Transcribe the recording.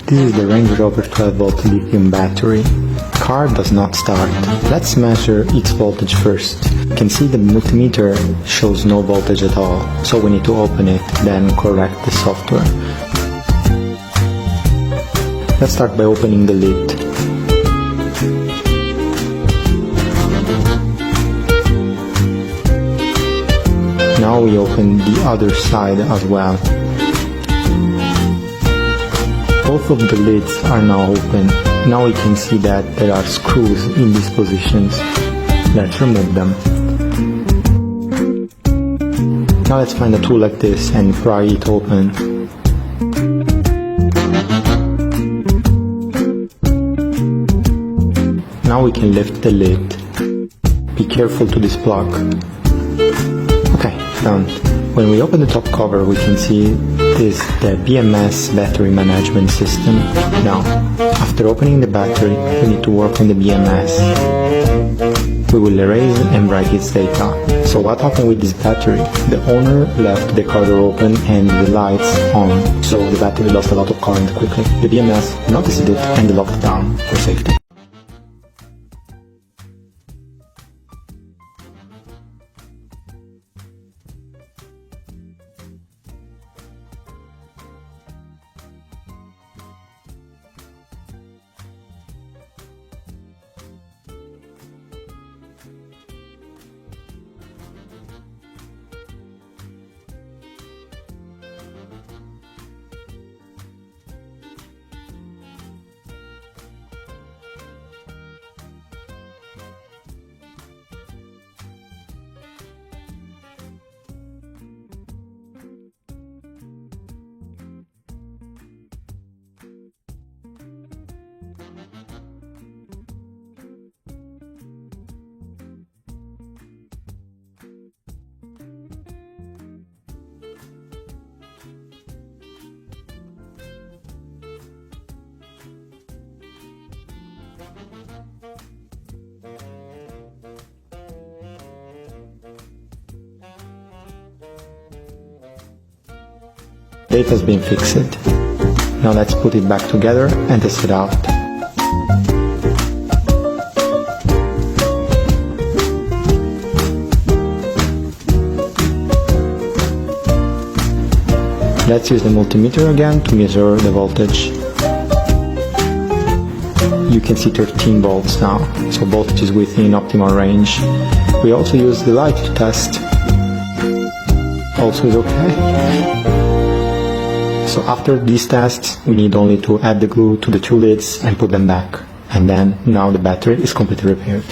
This is the Range Rover 12-volt lithium battery. Car does not start. Let's measure its voltage first. You can see the multimeter shows no voltage at all, so we need to open it, then correct the software. Let's start by opening the lid. Now we open the other side as well. Both of the lids are now open. Now we can see that there are screws in these positions. Let's remove them. Now let's find a tool like this and pry it open. Now we can lift the lid. Be careful to this plug. Okay, done. When we open the top cover, we can see this the BMS battery management system. Now, after opening the battery, we need to work on the BMS. We will erase and write its data. So what happened with this battery? The owner left the car door open and the lights on, so the battery lost a lot of current quickly. The BMS noticed it and locked it down for safety. Data has been fixed. Now let's put it back together and test it out. Let's use the multimeter again to measure the voltage. You can see 13 volts now, so voltage is within optimal range. We also use the light to test. Also is okay. So after these tests, we need only to add the glue to the two lids and put them back. And then now the battery is completely repaired.